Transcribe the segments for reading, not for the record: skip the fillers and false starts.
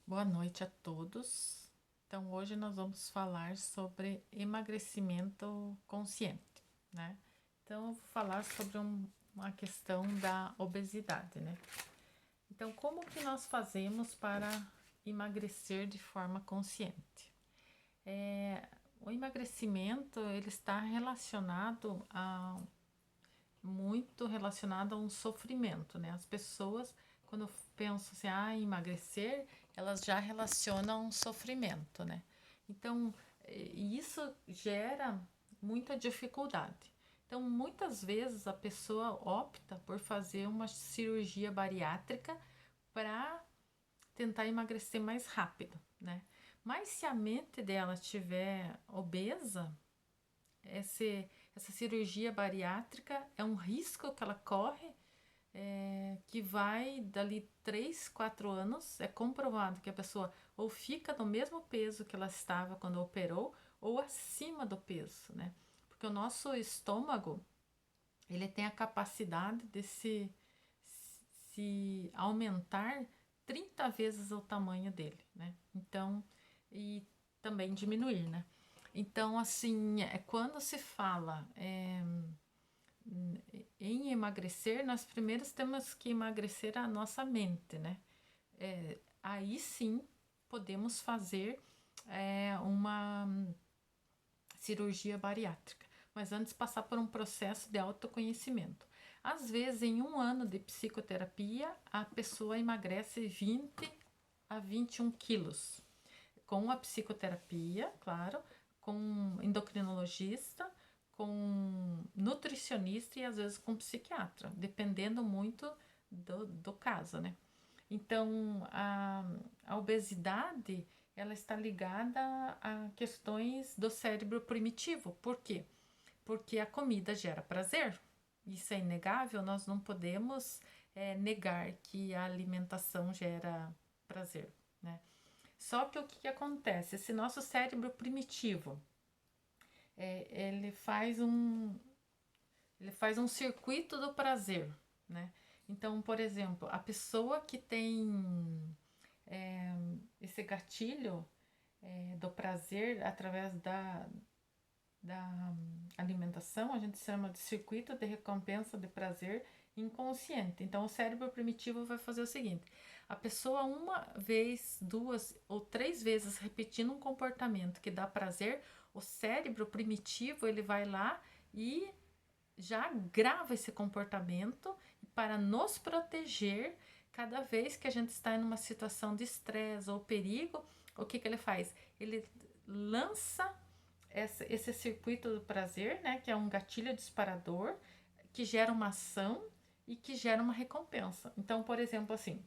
Boa noite a todos. Então, hoje nós vamos falar sobre emagrecimento consciente, né? Então, eu vou falar sobre uma questão da obesidade, né? Então, como que nós fazemos para emagrecer de forma consciente? O emagrecimento, ele está muito relacionado a um sofrimento, né? As pessoas, quando pensam assim, emagrecer, elas já relacionam um sofrimento, né? Então, isso gera muita dificuldade. Então, muitas vezes a pessoa opta por fazer uma cirurgia bariátrica para tentar emagrecer mais rápido, né? Mas se a mente dela estiver obesa, essa cirurgia bariátrica é um risco que ela corre, que vai dali 3, 4 anos. É comprovado que a pessoa ou fica no mesmo peso que ela estava quando operou ou acima do peso, né? Porque o nosso estômago, ele tem a capacidade de se aumentar 30 vezes o tamanho dele, né? Então, e também diminuir, né? Então, assim, quando se fala em emagrecer, nós primeiro temos que emagrecer a nossa mente, né? Aí sim podemos fazer uma cirurgia bariátrica, mas antes passar por um processo de autoconhecimento. Às vezes, em um ano de psicoterapia, a pessoa emagrece 20 a 21 quilos. Com a psicoterapia, claro, com um endocrinologista, com nutricionista e às vezes com psiquiatra, dependendo muito do caso, né? Então, a obesidade, ela está ligada a questões do cérebro primitivo. Por quê? Porque a comida gera prazer. Isso é inegável, nós não podemos negar que a alimentação gera prazer, né? Só que o que acontece? Esse nosso cérebro primitivo, ele faz um circuito do prazer, né? Então, por exemplo, a pessoa que tem esse gatilho do prazer através da alimentação, a gente chama de circuito de recompensa de prazer inconsciente. Então, o cérebro primitivo vai fazer o seguinte: a pessoa, uma vez, duas ou três vezes repetindo um comportamento que dá prazer, o cérebro primitivo ele vai lá e já grava esse comportamento para nos proteger cada vez que a gente está em uma situação de estresse ou perigo. O que ele faz? Ele lança esse circuito do prazer, né, que é um gatilho disparador que gera uma ação e que gera uma recompensa. Então, por exemplo, assim,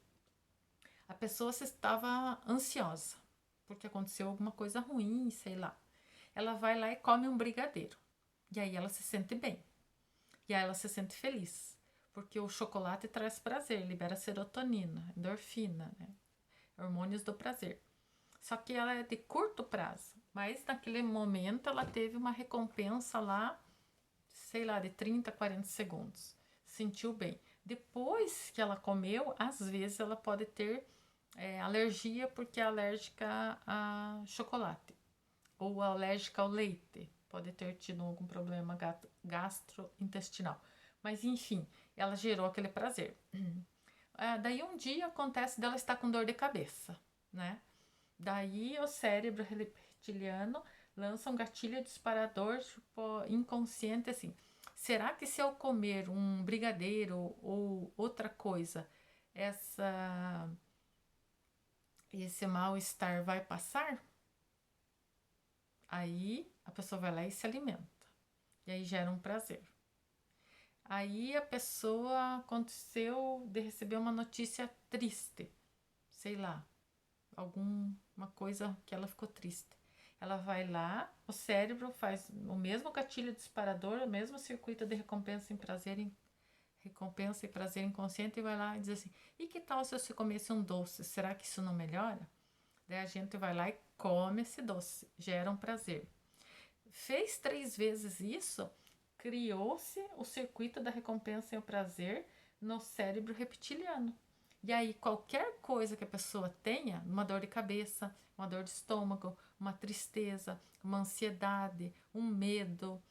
a pessoa se estava ansiosa porque aconteceu alguma coisa ruim, sei lá. Ela vai lá e come um brigadeiro. E aí ela se sente bem. E aí ela se sente feliz. Porque o chocolate traz prazer, libera serotonina, endorfina, né? Hormônios do prazer. Só que ela é de curto prazo. Mas naquele momento ela teve uma recompensa lá, sei lá, de 30, 40 segundos. Sentiu bem. Depois que ela comeu, às vezes ela pode ter alergia porque é alérgica a chocolate ou alérgica ao leite. Pode ter tido algum problema gastrointestinal. Mas enfim, ela gerou aquele prazer. Daí um dia acontece dela estar com dor de cabeça, né? Daí o cérebro reptiliano lança um gatilho disparador tipo, inconsciente assim. Será que se eu comer um brigadeiro ou outra coisa, esse mal-estar vai passar? Aí a pessoa vai lá e se alimenta. E aí gera um prazer. Aí a pessoa aconteceu de receber uma notícia triste, sei lá, alguma coisa que ela ficou triste. Ela vai lá, o cérebro faz o mesmo gatilho disparador, o mesmo circuito de recompensa e prazer inconsciente e vai lá e diz assim: e que tal se eu comesse um doce? Será que isso não melhora? Daí a gente vai lá e come esse doce, gera um prazer. Fez 3 vezes isso, criou-se o circuito da recompensa e o prazer no cérebro reptiliano. E aí, qualquer coisa que a pessoa tenha, uma dor de cabeça, uma dor de estômago, uma tristeza, uma ansiedade, um medo,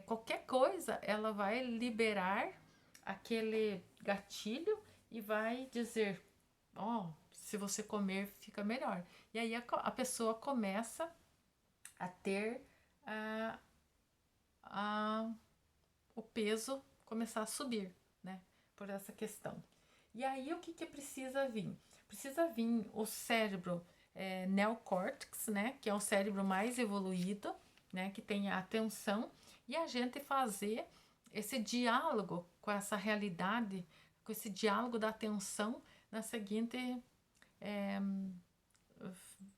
qualquer coisa, ela vai liberar aquele gatilho e vai dizer: ó, se você comer, fica melhor. E aí a pessoa começa a ter a, a, o peso começar a subir, né? Por essa questão. E aí o que, que precisa vir? Precisa vir o cérebro neocórtex, né? Que é o cérebro mais evoluído, né? Que tem a atenção, e a gente fazer esse diálogo com essa realidade, com esse diálogo da atenção na seguinte é,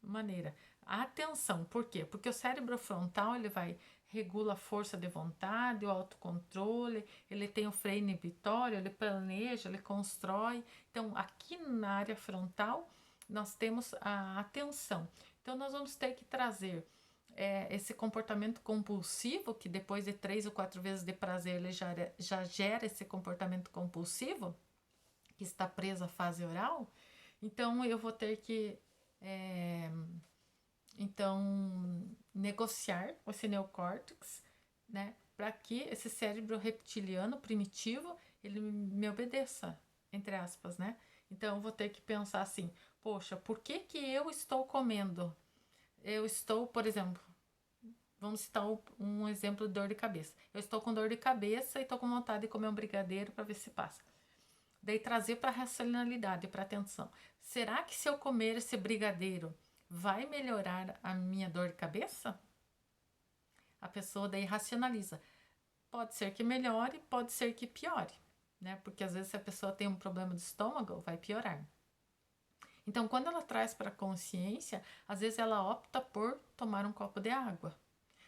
maneira. A atenção, por quê? Porque o cérebro frontal ele vai regula a força de vontade, o autocontrole, ele tem o freio inibitório, ele planeja, ele constrói. Então, aqui na área frontal, nós temos a atenção. Então, nós vamos ter que trazer esse comportamento compulsivo, que depois de 3 ou 4 vezes de prazer, ele já gera esse comportamento compulsivo, que está preso à fase oral. Então, eu vou ter que negociar com esse neocórtex, né, para que esse cérebro reptiliano primitivo ele me obedeça, entre aspas, né? Então eu vou ter que pensar assim: poxa, por que que eu estou comendo? Eu estou, por exemplo, vamos citar um exemplo de dor de cabeça. Eu estou com dor de cabeça e estou com vontade de comer um brigadeiro para ver se passa. Daí trazer para a racionalidade, para a atenção. Será que se eu comer esse brigadeiro vai melhorar a minha dor de cabeça? A pessoa daí racionaliza. Pode ser que melhore, pode ser que piore, né? Porque às vezes se a pessoa tem um problema de estômago, vai piorar. Então, quando ela traz para a consciência, às vezes ela opta por tomar um copo de água,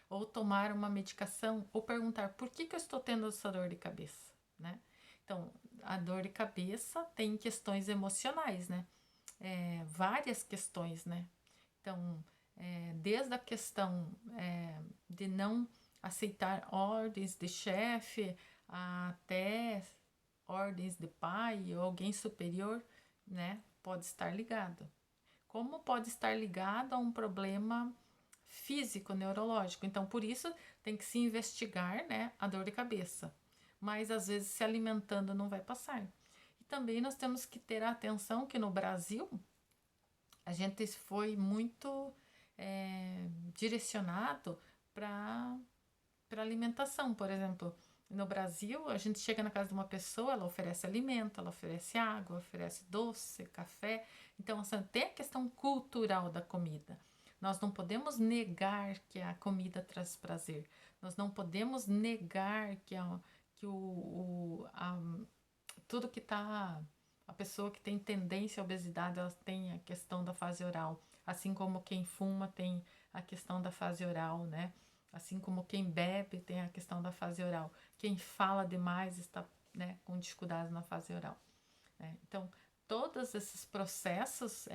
ou tomar uma medicação, ou perguntar por que eu estou tendo essa dor de cabeça, né? Então, a dor de cabeça tem questões emocionais, né? Várias questões, né? Então, desde a questão de não aceitar ordens de chefe até ordens de pai ou alguém superior, né? Pode estar ligado. Como pode estar ligado a um problema físico, neurológico. Então, por isso, tem que se investigar, né, a dor de cabeça. Mas, às vezes, se alimentando não vai passar. E também nós temos que ter a atenção que no Brasil, a gente foi muito direcionado para alimentação. Por exemplo, no Brasil, a gente chega na casa de uma pessoa, ela oferece alimento, ela oferece água, oferece doce, café. Então, assim, tem a questão cultural da comida. Nós não podemos negar que a comida traz prazer. Nós não podemos negar tudo que está... A pessoa que tem tendência à obesidade, ela tem a questão da fase oral. Assim como quem fuma tem a questão da fase oral, né? Assim como quem bebe tem a questão da fase oral. Quem fala demais está, né, com dificuldades na fase oral, né? Então, todos esses processos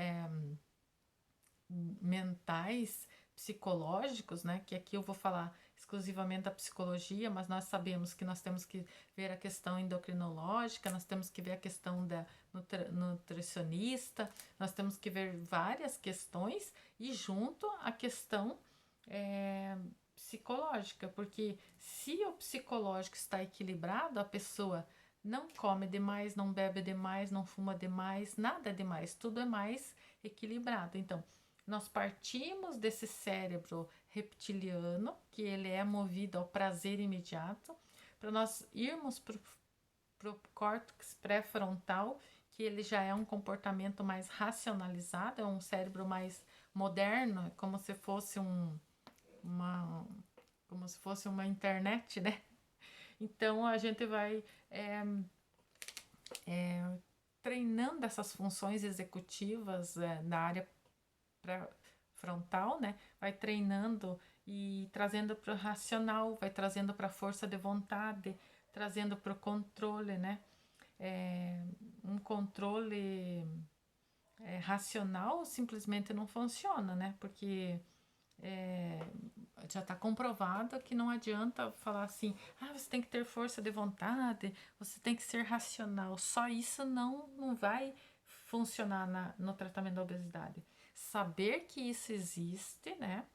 mentais, psicológicos, né? Que aqui eu vou falar exclusivamente da psicologia, mas nós sabemos que nós temos que ver a questão endocrinológica, nós temos que ver a questão da nutricionista, nós temos que ver várias questões e junto a questão psicológica, porque se o psicológico está equilibrado, a pessoa não come demais, não bebe demais, não fuma demais, nada demais, tudo é mais equilibrado. Então, nós partimos desse cérebro reptiliano, que ele é movido ao prazer imediato, para nós irmos para o córtex pré-frontal, que ele já é um comportamento mais racionalizado, é um cérebro mais moderno, como se fosse uma internet, né? Então a gente vai treinando essas funções executivas na área frontal, né? Vai treinando e trazendo para o racional, vai trazendo para a força de vontade, trazendo para o controle, né? Um controle racional simplesmente não funciona, né? Porque já está comprovado que não adianta falar assim, você tem que ter força de vontade, você tem que ser racional. Só isso não vai funcionar no tratamento da obesidade? Saber que isso existe, né?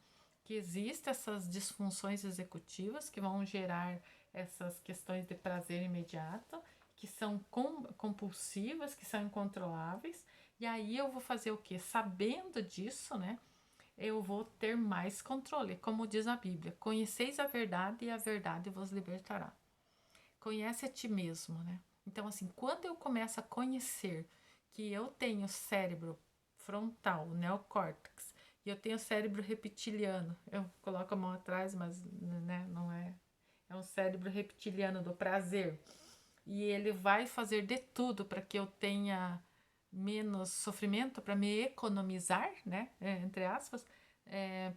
Que existem essas disfunções executivas que vão gerar essas questões de prazer imediato, que são compulsivas, que são incontroláveis. E aí eu vou fazer o quê? Sabendo disso, né? Eu vou ter mais controle. Como diz a Bíblia, conheceis a verdade e a verdade vos libertará. Conhece a ti mesmo, né? Então, assim, quando eu começo a conhecer que eu tenho cérebro frontal, neocórtex, e eu tenho cérebro reptiliano, eu coloco a mão atrás, mas né, não é. É um cérebro reptiliano do prazer. E ele vai fazer de tudo para que eu tenha menos sofrimento, para me economizar, né? Entre aspas,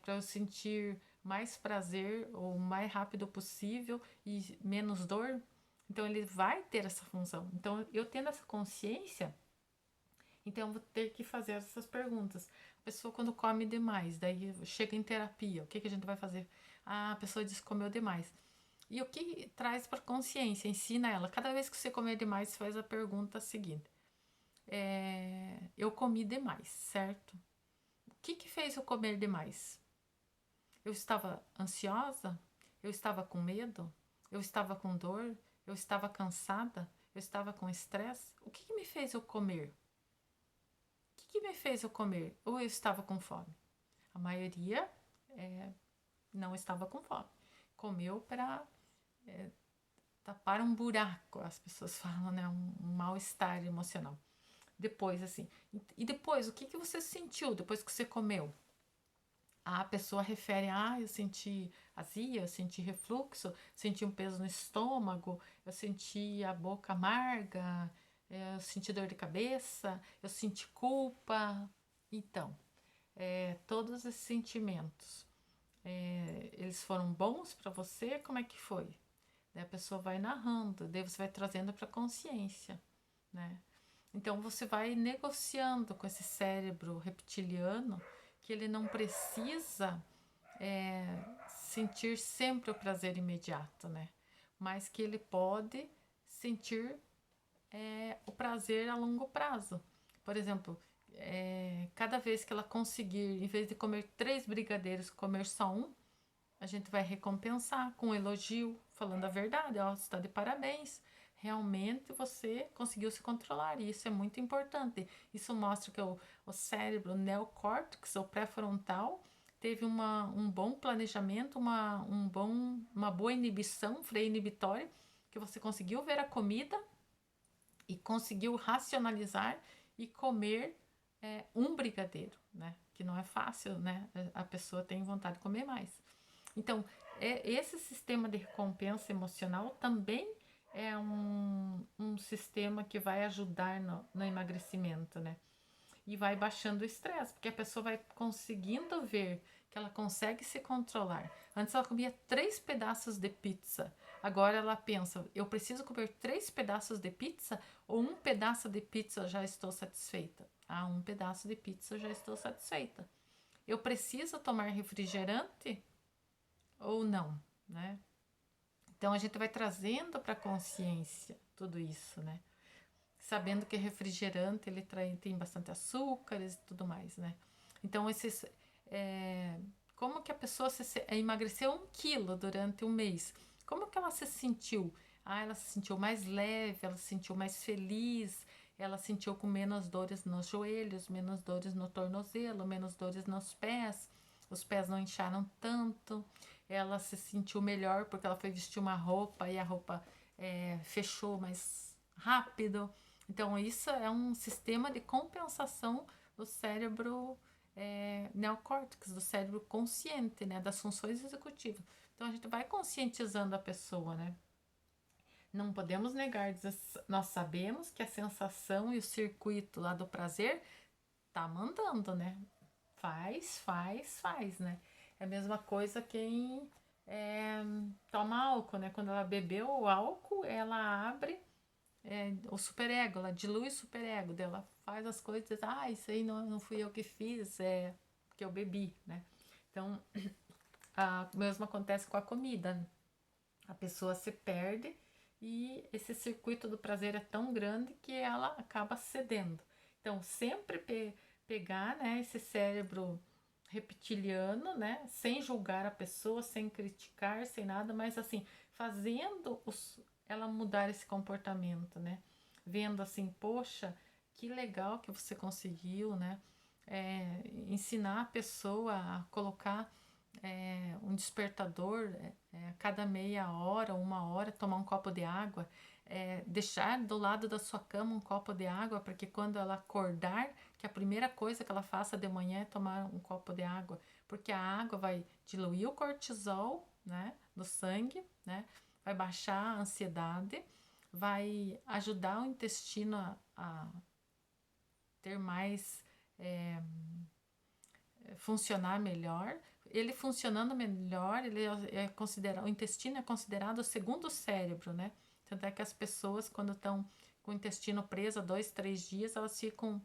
para eu sentir mais prazer o mais rápido possível e menos dor. Então ele vai ter essa função. Então eu tendo essa consciência, então eu vou ter que fazer essas perguntas. A pessoa quando come demais, daí chega em terapia, o que a gente vai fazer? Ah, a pessoa diz que comeu demais. E o que traz para consciência? Ensina ela. Cada vez que você comer demais, faz a pergunta seguinte: eu comi demais, certo? O que fez eu comer demais? Eu estava ansiosa? Eu estava com medo? Eu estava com dor? Eu estava cansada? Eu estava com estresse? O que me fez eu comer? O que me fez eu comer? Ou eu estava com fome? A maioria não estava com fome. Comeu para tapar um buraco, as pessoas falam, né? Um mal-estar emocional. Depois, assim. E depois, o que você sentiu depois que você comeu? A pessoa refere, eu senti azia, eu senti refluxo, senti um peso no estômago, eu senti a boca amarga, eu senti dor de cabeça, eu senti culpa. Então, todos esses sentimentos, eles foram bons para você? Como é que foi? Daí a pessoa vai narrando, daí você vai trazendo para consciência, né? Então você vai negociando com esse cérebro reptiliano que ele não precisa sentir sempre o prazer imediato, né? Mas que ele pode sentir o prazer a longo prazo. Por exemplo, cada vez que ela conseguir, em vez de comer 3 brigadeiros, comer só um, a gente vai recompensar com um elogio, falando a verdade, ó, você está de parabéns. Realmente você conseguiu se controlar, e isso é muito importante. Isso mostra que o cérebro, o neocórtex, o pré-frontal, teve um bom planejamento, uma boa inibição, freio inibitório, que você conseguiu ver a comida e conseguiu racionalizar e comer um brigadeiro, né? Que não é fácil, né? A pessoa tem vontade de comer mais. Então, esse sistema de recompensa emocional também é um sistema que vai ajudar no emagrecimento, né? E vai baixando o estresse, porque a pessoa vai conseguindo ver que ela consegue se controlar. Antes ela comia 3 pedaços de pizza. Agora ela pensa, eu preciso comer 3 pedaços de pizza ou um pedaço de pizza já estou satisfeita? Ah, um pedaço de pizza já estou satisfeita. Eu preciso tomar refrigerante ou não, né? Então a gente vai trazendo para a consciência tudo isso, né? Sabendo que refrigerante ele tem bastante açúcares e tudo mais, né? Então como que a pessoa emagreceu 1 quilo durante um mês? Como que ela se sentiu? Ela se sentiu mais leve, ela se sentiu mais feliz, ela se sentiu com menos dores nos joelhos, menos dores no tornozelo, menos dores nos pés, os pés não incharam tanto, ela se sentiu melhor porque ela foi vestir uma roupa e a roupa fechou mais rápido. Então, isso é um sistema de compensação do cérebro neocórtex, do cérebro consciente, né, das funções executivas. Então, a gente vai conscientizando a pessoa, né? Não podemos negar, nós sabemos que a sensação e o circuito lá do prazer tá mandando, né? Faz, né? É a mesma coisa quem toma álcool, né? Quando ela bebeu o álcool, ela abre o superego, ela dilui o superego dela, faz as coisas, isso aí não fui eu que fiz, é porque eu bebi, né? Então, o mesmo acontece com a comida, né? A pessoa se perde e esse circuito do prazer é tão grande que ela acaba cedendo. Então, sempre pegar, né, esse cérebro reptiliano, né, sem julgar a pessoa, sem criticar, sem nada, mas assim, fazendo ela mudar esse comportamento, né? Vendo assim, poxa, que legal que você conseguiu, né? Ensinar a pessoa a colocar um despertador a cada meia hora, 1 hora, tomar um copo de água, deixar do lado da sua cama um copo de água para que quando ela acordar, que a primeira coisa que ela faça de manhã é tomar um copo de água, porque a água vai diluir o cortisol, né, no sangue, né, vai baixar a ansiedade, vai ajudar o intestino a ter mais funcionar melhor. Ele funcionando melhor, ele é considerado, o intestino é considerado o segundo cérebro, né? Tanto é que as pessoas, quando estão com o intestino preso 2, 3 dias, elas ficam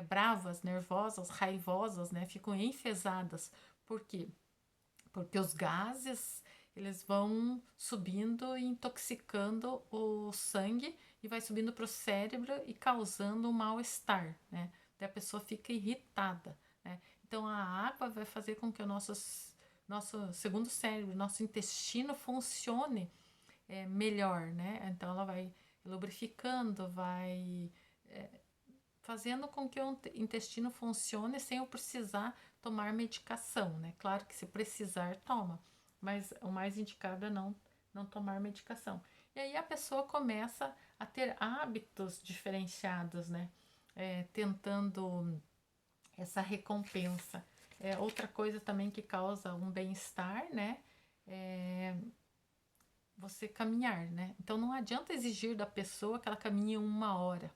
bravas, nervosas, raivosas, né? Ficam enfesadas. Por quê? Porque os gases, eles vão subindo e intoxicando o sangue e vai subindo para o cérebro e causando um mal-estar, né? Daí a pessoa fica irritada, né? Então a água vai fazer com que o nosso segundo cérebro, nosso intestino funcione melhor, né? Então ela vai lubrificando, vai fazendo com que o intestino funcione sem eu precisar tomar medicação, né? Claro que se precisar, toma, mas o mais indicado é não tomar medicação. E aí a pessoa começa a ter hábitos diferenciados, né? Tentando essa recompensa. Outra coisa também que causa um bem-estar, né? Você caminhar, né? Então não adianta exigir da pessoa que ela caminhe 1 hora.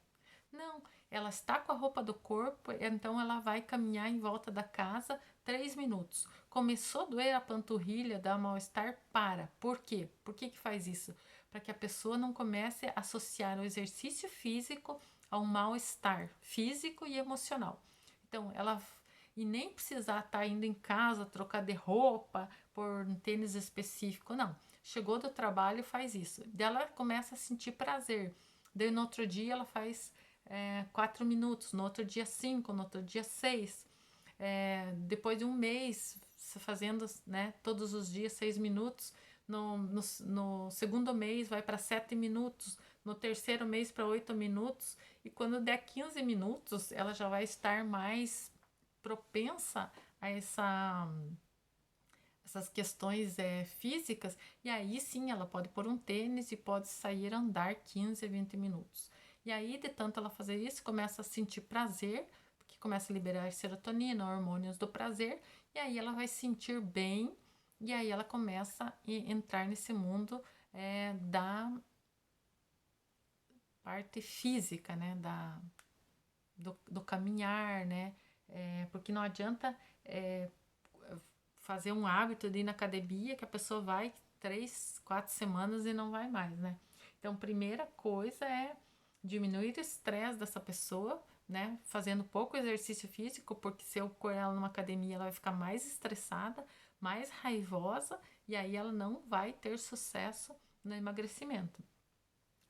Não, ela está com a roupa do corpo, então ela vai caminhar em volta da casa 3 minutos. Começou a doer a panturrilha, dá mal-estar, para. Por quê? Por que faz isso? Para que a pessoa não comece a associar o exercício físico ao mal-estar físico e emocional. Então, ela e nem precisar estar indo em casa trocar de roupa por um tênis específico, não. Chegou do trabalho, faz isso. Daí ela começa a sentir prazer. Daí no outro dia ela faz 4 minutos, no outro dia 5, no outro dia 6. Depois de um mês fazendo, né, todos os dias 6 minutos, no segundo mês vai para 7 minutos, no terceiro mês para 8 minutos, e quando der 15 minutos, ela já vai estar mais propensa a essas questões físicas, e aí sim ela pode pôr um tênis e pode sair a andar 15, 20 minutos. E aí, de tanto ela fazer isso, começa a sentir prazer, porque começa a liberar serotonina, hormônios do prazer, e aí ela vai se sentir bem, e aí ela começa a entrar nesse mundo da parte física, né? Do caminhar, né? Porque não adianta fazer um hábito de ir na academia que a pessoa vai 3, 4 semanas e não vai mais, né? Então, primeira coisa é diminuir o estresse dessa pessoa, né? Fazendo pouco exercício físico, porque se eu pôr ela numa academia, ela vai ficar mais estressada, mais raivosa, e aí ela não vai ter sucesso no emagrecimento.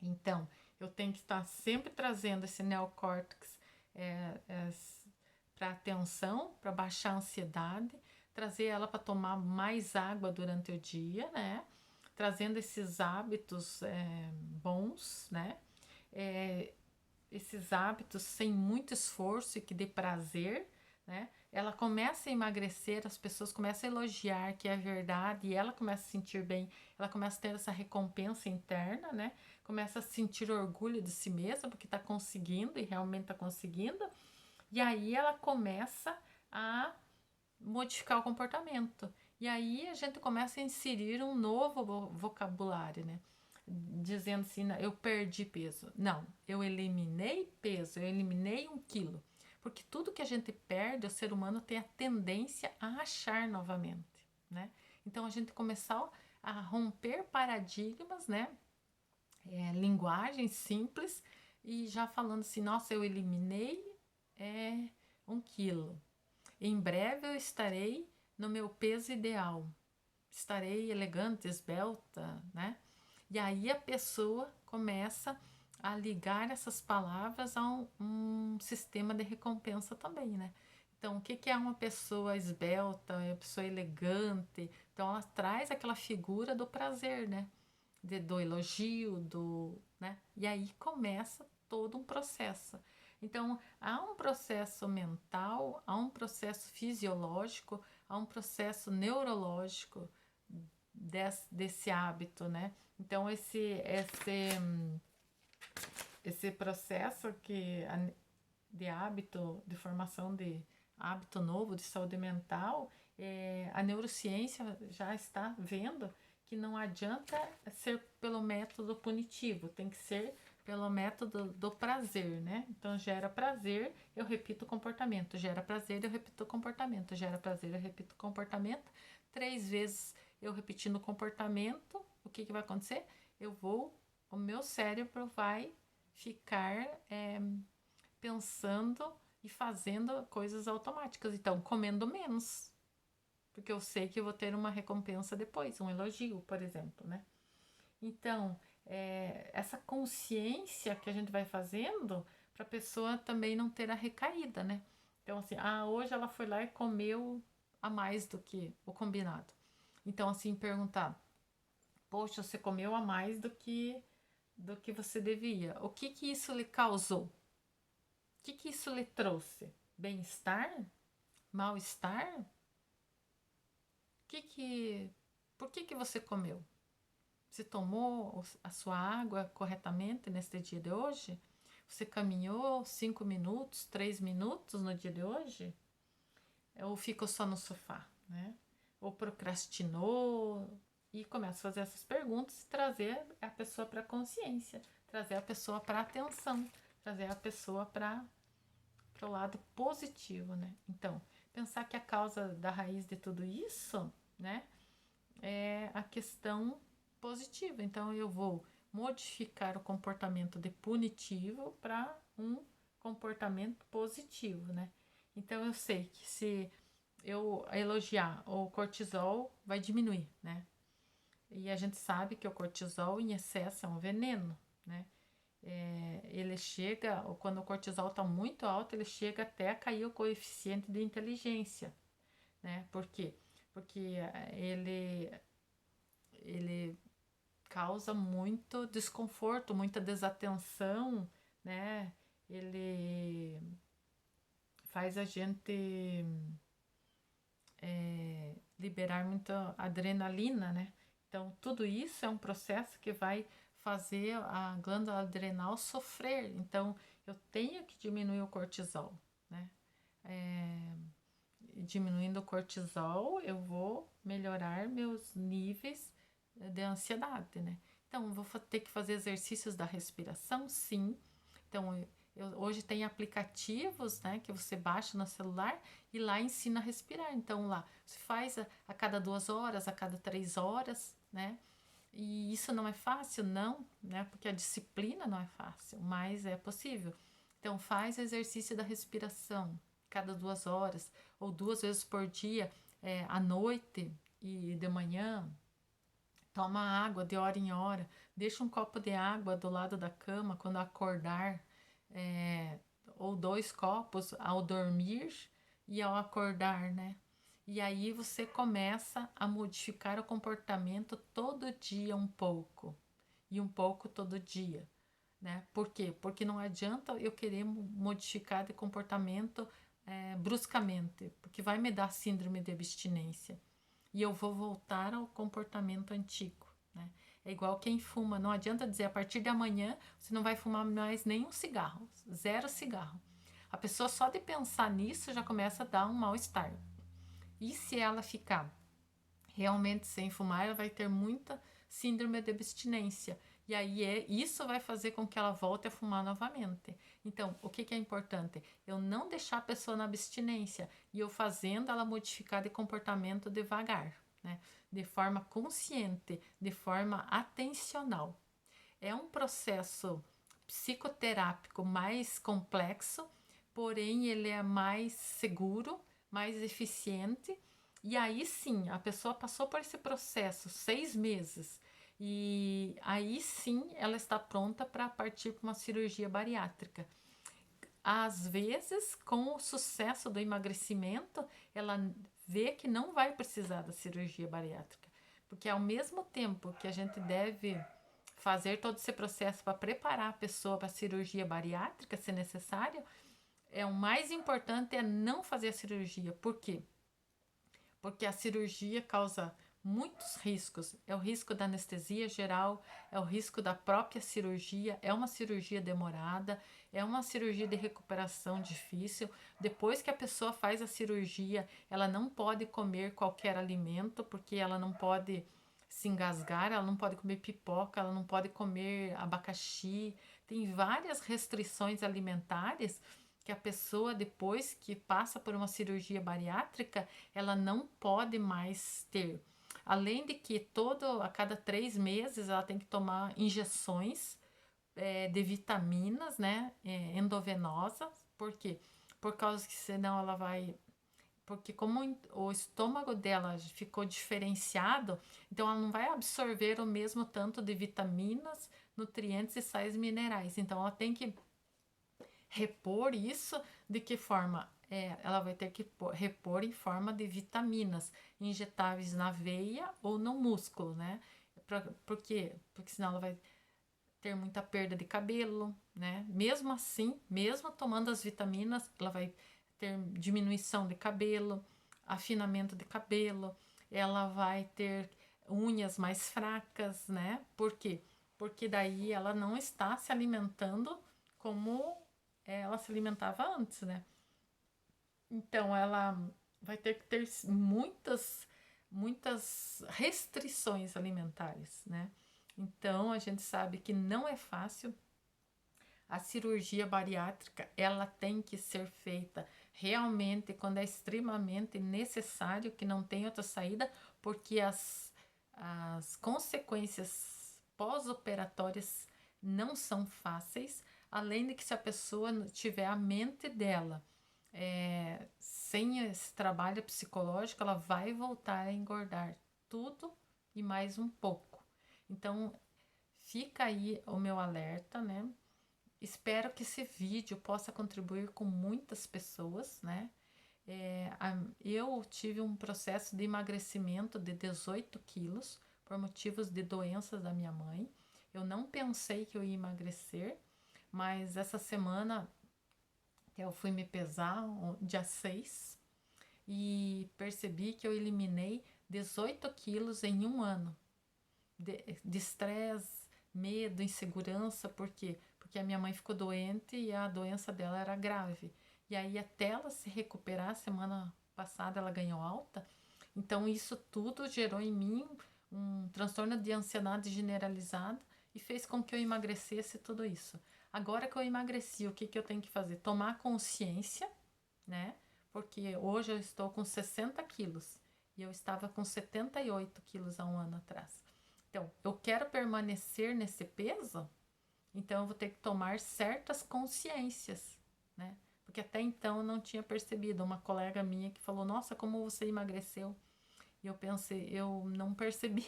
Então, eu tenho que estar sempre trazendo esse neocórtex para atenção, para baixar a ansiedade, trazer ela para tomar mais água durante o dia, né? Trazendo esses hábitos bons, né? Esses hábitos sem muito esforço e que dê prazer, né? Ela começa a emagrecer, as pessoas começam a elogiar que é verdade, e ela começa a se sentir bem, ela começa a ter essa recompensa interna, né? Começa a sentir orgulho de si mesma, porque está conseguindo e realmente está conseguindo, e aí ela começa a modificar o comportamento. E aí a gente começa a inserir um novo vocabulário, né? Dizendo assim, eu perdi peso. Não, eu eliminei peso, eu eliminei 1 quilo. Porque tudo que a gente perde, o ser humano tem a tendência a achar novamente, né? Então a gente começar a romper paradigmas, né? Linguagem simples, e já falando assim, nossa, eu eliminei 1 quilo. Em breve eu estarei no meu peso ideal. Estarei elegante, esbelta, né? E aí a pessoa começa a ligar essas palavras a um sistema de recompensa também, né? Então, o que que é uma pessoa esbelta, é uma pessoa elegante? Então, ela traz aquela figura do prazer, né? Do elogio, né? E aí começa todo um processo. Então, há um processo mental, há um processo fisiológico, há um processo neurológico desse hábito, né? Então, esse processo de hábito, de formação de hábito novo, de saúde mental, a neurociência já está vendo que não adianta ser pelo método punitivo, tem que ser pelo método do prazer, né? Então, gera prazer, eu repito o comportamento, gera prazer, eu repito o comportamento, gera prazer, eu repito o comportamento. 3 vezes eu repetindo o comportamento, o que vai acontecer? O meu cérebro vai ficar pensando e fazendo coisas automáticas. Então, comendo menos, porque eu sei que eu vou ter uma recompensa depois, um elogio, por exemplo, né? Então, essa consciência que a gente vai fazendo para a pessoa também não ter a recaída, né? Então, assim, hoje ela foi lá e comeu a mais do que o combinado. Então, assim, perguntar, poxa, você comeu a mais do que você devia. O que que isso lhe causou? O que que isso lhe trouxe? Bem-estar? Mal-estar? Por que que você comeu? Você tomou a sua água corretamente neste dia de hoje? Você caminhou 5 minutos, 3 minutos no dia de hoje? Ou ficou só no sofá, né? Ou procrastinou? E começa a fazer essas perguntas e trazer a pessoa para a consciência, trazer a pessoa para a atenção, trazer a pessoa para o lado positivo, né? Então, pensar que a causa da raiz de tudo isso, né, é a questão positiva. Então, eu vou modificar o comportamento de punitivo para um comportamento positivo, né? Então, eu sei que se eu elogiar, o cortisol vai diminuir, né? E a gente sabe que o cortisol em excesso é um veneno, né? Ele chega, quando o cortisol está muito alto, ele chega até a cair o coeficiente de inteligência, né? Por quê? Porque ele causa muito desconforto, muita desatenção, né? Ele faz a gente liberar muita adrenalina, né? Então, tudo isso é um processo que vai fazer a glândula adrenal sofrer. Então, eu tenho que diminuir o cortisol, né? Diminuindo o cortisol, eu vou melhorar meus níveis de ansiedade, né? Então, eu vou ter que fazer exercícios da respiração, sim. Então, hoje tem aplicativos, né, que você baixa no celular e lá ensina a respirar. Então, lá você faz a cada 2 horas, a cada 3 horas, né? E isso não é fácil, não, né? Porque a disciplina não é fácil, mas é possível. Então, faz exercício da respiração cada 2 horas ou 2 vezes por dia, à noite e de manhã. Toma água de hora em hora. Deixa um copo de água do lado da cama quando acordar, é, ou 2 copos ao dormir e ao acordar, né? E aí você começa a modificar o comportamento todo dia um pouco e um pouco todo dia, né? Por quê? Porque não adianta eu querer modificar de comportamento bruscamente, porque vai me dar síndrome de abstinência e eu vou voltar ao comportamento antigo, né? É igual quem fuma, não adianta dizer a partir de amanhã você não vai fumar mais nenhum cigarro, 0 cigarro. A pessoa só de pensar nisso já começa a dar um mal-estar. E se ela ficar realmente sem fumar, ela vai ter muita síndrome de abstinência. E aí isso vai fazer com que ela volte a fumar novamente. Então, o que é importante? Eu não deixar a pessoa na abstinência e eu fazendo ela modificar de comportamento devagar, né? De forma consciente, de forma atencional. É um processo psicoterápico mais complexo, porém ele é mais seguro, mais eficiente. E aí sim, a pessoa passou por esse processo 6 meses E aí sim ela está pronta para partir para uma cirurgia bariátrica. Às vezes, com o sucesso do emagrecimento, ela vê que não vai precisar da cirurgia bariátrica. Porque ao mesmo tempo que a gente deve fazer todo esse processo para preparar a pessoa para a cirurgia bariátrica, se necessário, o mais importante é não fazer a cirurgia. Por quê? Porque a cirurgia causa muitos riscos. É o risco da anestesia geral, é o risco da própria cirurgia, é uma cirurgia demorada, é uma cirurgia de recuperação difícil. Depois que a pessoa faz a cirurgia, ela não pode comer qualquer alimento, porque ela não pode se engasgar, ela não pode comer pipoca, ela não pode comer abacaxi. Tem várias restrições alimentares que a pessoa, depois que passa por uma cirurgia bariátrica, ela não pode mais ter. Além de que a cada 3 meses ela tem que tomar injeções de vitaminas, né, endovenosas. Por quê? Por causa que senão ela vai. Porque como o estômago dela ficou diferenciado, então ela não vai absorver o mesmo tanto de vitaminas, nutrientes e sais minerais. Então ela tem que repor isso. De que forma? Ela vai ter que repor em forma de vitaminas injetáveis na veia ou no músculo, né? Por quê? Porque senão ela vai ter muita perda de cabelo, né? Mesmo assim, mesmo tomando as vitaminas, ela vai ter diminuição de cabelo, afinamento de cabelo, ela vai ter unhas mais fracas, né? Por quê? Porque daí ela não está se alimentando como ela se alimentava antes, né? Então ela vai ter que ter muitas restrições alimentares, né? Então a gente sabe que não é fácil. A cirurgia bariátrica, ela tem que ser feita realmente quando é extremamente necessário, que não tem outra saída, porque as consequências pós-operatórias não são fáceis, além de que se a pessoa tiver a mente dela sem esse trabalho psicológico, ela vai voltar a engordar tudo e mais um pouco. Então, fica aí o meu alerta, né? Espero que esse vídeo possa contribuir com muitas pessoas, né? Eu tive um processo de emagrecimento de 18 quilos por motivos de doenças da minha mãe. Eu não pensei que eu ia emagrecer, mas essa semana eu fui me pesar, dia 6, e percebi que eu eliminei 18 quilos em um ano de estresse, medo, insegurança. Por quê? Porque a minha mãe ficou doente e a doença dela era grave. E aí, até ela se recuperar, semana passada ela ganhou alta. Então, isso tudo gerou em mim um transtorno de ansiedade generalizada e fez com que eu emagrecesse tudo isso. Agora que eu emagreci, o que eu tenho que fazer? Tomar consciência, né? Porque hoje eu estou com 60 quilos e eu estava com 78 quilos há um ano atrás. Então, eu quero permanecer nesse peso, então eu vou ter que tomar certas consciências, né? Porque até então eu não tinha percebido. Uma colega minha que falou: Nossa, como você emagreceu. E eu pensei, eu não percebi.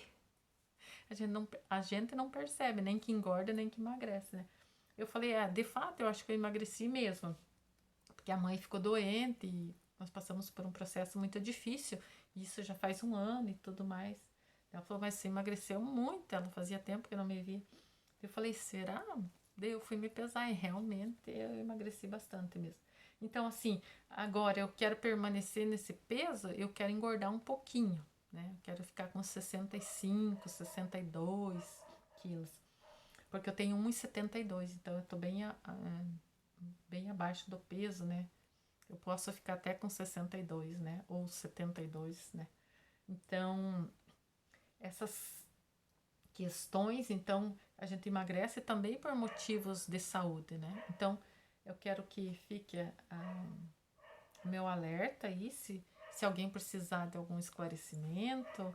A gente não percebe, nem que engorda, nem que emagrece, né? Eu falei: de fato, eu acho que eu emagreci mesmo. Porque a mãe ficou doente e nós passamos por um processo muito difícil. E isso já faz um ano e tudo mais. Ela falou: Mas você emagreceu muito. Ela fazia tempo que não me via. Eu falei: Será? Daí eu fui me pesar e realmente eu emagreci bastante mesmo. Então, assim, agora eu quero permanecer nesse peso, eu quero engordar um pouquinho, né? Eu quero ficar com 65, 62 quilos. Porque eu tenho 1,72, então eu tô bem abaixo do peso, né? Eu posso ficar até com 62, né? Ou 72, né? Então, essas questões, então a gente emagrece também por motivos de saúde, né? Então, eu quero que fique o meu alerta aí, se alguém precisar de algum esclarecimento,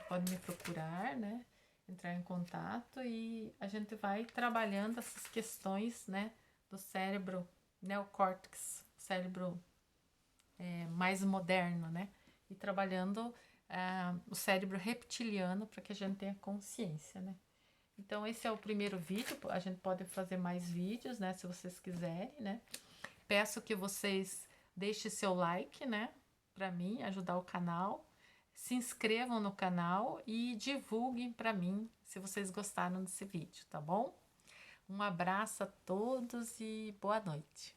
pode me procurar, né? Entrar em contato e a gente vai trabalhando essas questões, né? Do cérebro neocórtex, cérebro mais moderno, né? E trabalhando o cérebro reptiliano para que a gente tenha consciência, né? Então, esse é o primeiro vídeo. A gente pode fazer mais vídeos, né? Se vocês quiserem, né? Peço que vocês deixem seu like, né? Para mim, ajudar o canal. Se inscrevam no canal e divulguem para mim se vocês gostaram desse vídeo, tá bom? Um abraço a todos e boa noite.